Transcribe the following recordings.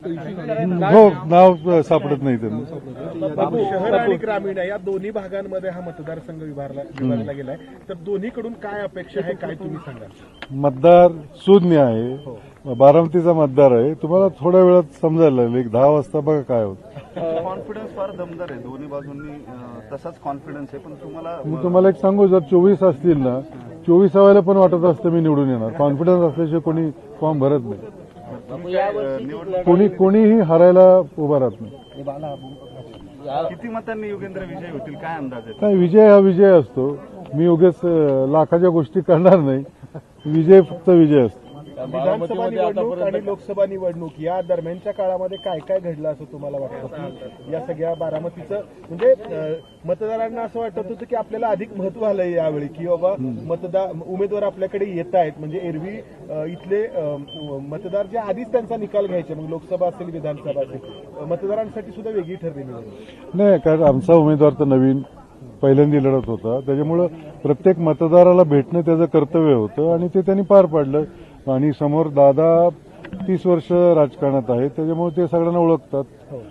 हो, नाव सापडत नाही त्यांना. शहर आणि ग्रामीण या दोन्ही भागांमध्ये हा मतदारसंघ विभागला गेलाय, तर दोन्हीकडून काय अपेक्षा आहे, काय तुम्ही सांगाल? मतदार शून्य आहे, बारामतीचा मतदार आहे. तुम्हाला थोड्या वेळात समजायला लागेल, एक 10 वाजता बघा काय होतं. कॉन्फिडन्स फार दमदार आहे दोन्ही बाजूंनी, तसाच कॉन्फिडन्स आहे. पण मी तुम्हाला एक सांगू, जर 24 असतील ना, 24व्याला पण वाटत असतं मी निवडून येणार. कॉन्फिडन्स असल्याशिवाय कोणी फॉर्म भरत नाही. कोणीही हरायला उभा राहत नाही. किती मतांनी योगेंद्र विजय होतील, काय अंदाज आहे? नाही, विजय हा विजय असतो. मी उगेच लाखाच्या गोष्टी करणार नाही. विजय फक्त विजय असतो. विधानसभा निवडणूक आणि लोकसभा निवडणूक या दरम्यानच्या काळामध्ये काय काय घडलं असं तुम्हाला वाटतं की या सगळ्या बारामतीचं म्हणजे मतदारांना असं वाटत होतं की आपल्याला अधिक महत्व आलंय यावेळी, की बाबा उमेदवार आपल्याकडे येत आहेत. म्हणजे एरवी इथले मतदार जे आधीच त्यांचा निकाल घ्यायचे, मग लोकसभा असेल विधानसभा असेल, मतदारांसाठी सुद्धा वेगळी ठरलेली नाही. कारण आमचा उमेदवार तर नवीन पहिल्यांदा लढत होता, त्याच्यामुळं प्रत्येक मतदाराला भेटणं त्याचं कर्तव्य होतं आणि ते त्यांनी पार पाडलं. आणि समोर दादा 30 वर्ष राजकारणात आहेत, त्याच्यामुळे ते सगळ्यांना ओळखतात,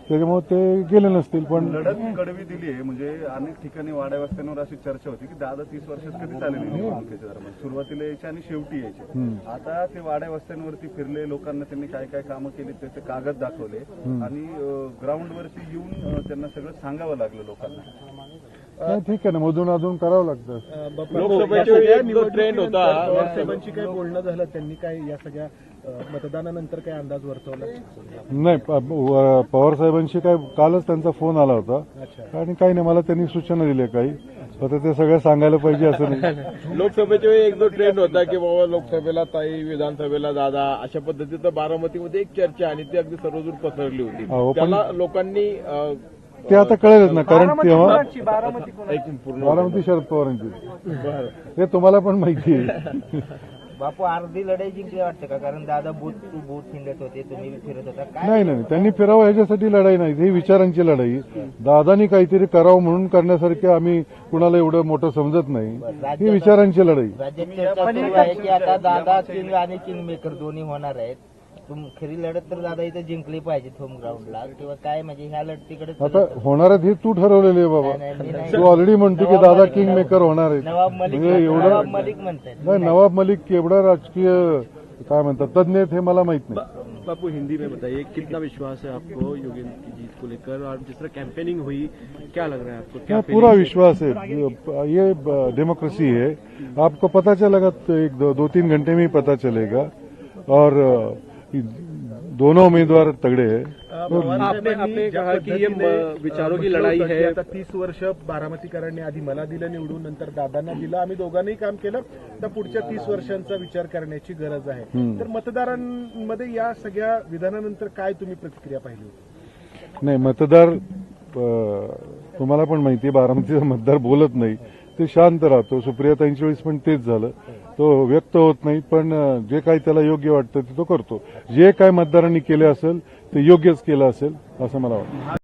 त्याच्यामुळे ते गेले नसतील. पण लढत कडवी दिली आहे. म्हणजे अनेक ठिकाणी वाड्या वस्त्यांवर अशी चर्चा होती की दादा 30 वर्षात कधी आलेली निवडणुकीच्या दरम्यान, सुरुवातीला यायचे आणि शेवटी यायचे. आता ते वाड्या वस्त्यांवरती फिरले, लोकांना त्यांनी काय काय कामं केली त्याचे कागद दाखवले आणि ग्राउंडवरती येऊन त्यांना सगळं सांगावं लागलं लोकांना. ठीक आहे ना, मधून अधून करावं लागतं. लोकसभेच्या ट्रेंड होता, साहेबांची काय बोलणं झालं, त्यांनी काय या सगळ्या मतदानानंतर काय अंदाज वर्तवला? नाही, पवार साहेबांशी काय कालच त्यांचा फोन आला होता आणि काही नाही, मला त्यांनी सूचना दिल्या काही. आता ते सगळं सांगायला पाहिजे असं नाही. लोकसभेच्या वेळी एक जो ट्रेंड होता की बाबा लोकसभेला ताई, विधानसभेला दादा, अशा पद्धतीचं बारामतीमध्ये एक चर्चा आणि ती अगदी सर्वदूर पसरली होती. त्याला लोकांनी ते आता कळेलच ना, कारण तेव्हा बारामती शरद पवारांची हे तुम्हाला पण माहिती आहे. बापू अर्धी लढाई जिंकली वाटतं का? कारण दादा बूथ टू बूथ हिंडत होते, तुम्ही फिरत होता. नाही, त्यांनी फिरावं ह्याच्यासाठी लढाई नाही, ही विचारांची लढाई. दादानी काहीतरी करावं म्हणून करण्यासारखे आम्ही कुणाला एवढं मोठं समजत नाही. ही विचारांची लढाई. राज्यात चर्चा सुरू आहे की आता दादा किंग आणि किंगमेकर दोन्ही होणार आहेत. खरी लढत तर दादा इथे जिंकली पाहिजे होम ग्राउंडला, किंवा काय म्हणजे ह्या लढतीकडे आता होणार आहेत हे तू ठरवलेली आहे बाबा. तू ऑलरेडी म्हणतो की दादा किंग मेकर होणार आहेत. नवाब मलिक म्हणतात. नाही, नवाब मलिक केवढा राजकीय काय म्हणतात तज्ञ आहेत हे मला माहित नाही. बापू, हिंदी में बताइए, कितना विश्वास है आपको योगेंद्र की जीत को लेकर, और जिस तरह कैंपेनिंग हुई क्या लग रहा है आपको? क्या पूरा विश्वास है, ये डेमोक्रेसी है. आपको पता चलेगा, 2-3 घंटे में ही पता चलेगा. और दोनों उम्मीदवार तगड़े हैं. आपने कहा कि ये विचारों की लड़ाई है. आता 30 वर्ष बारामतीकरांनी आधी मला दिलं निवडून, नंतर दादांना दिलं, आम्ही दोघांनाही काम केलं, तर पुढच्या 30 वर्षांचा विचार करण्याची गरज आहे. तर मतदारांमध्ये या सगळ्या विधानानंतर काय तुम्ही प्रतिक्रिया पाहिली होती? नाही, मतदार तुम्हाला पण माहिती आहे, बारामतीचा मतदार बोलत नाही, ते शांत राहतो. सुप्रियाताईंच्या वेळेस पण तेच झालं. तो व्यक्त होत नाही, पण जे काही त्याला योग्य वाटतं ते तो करतो. जे काय मतदारांनी केले असेल ते योग्यच केलं असेल असं मला वाटतं.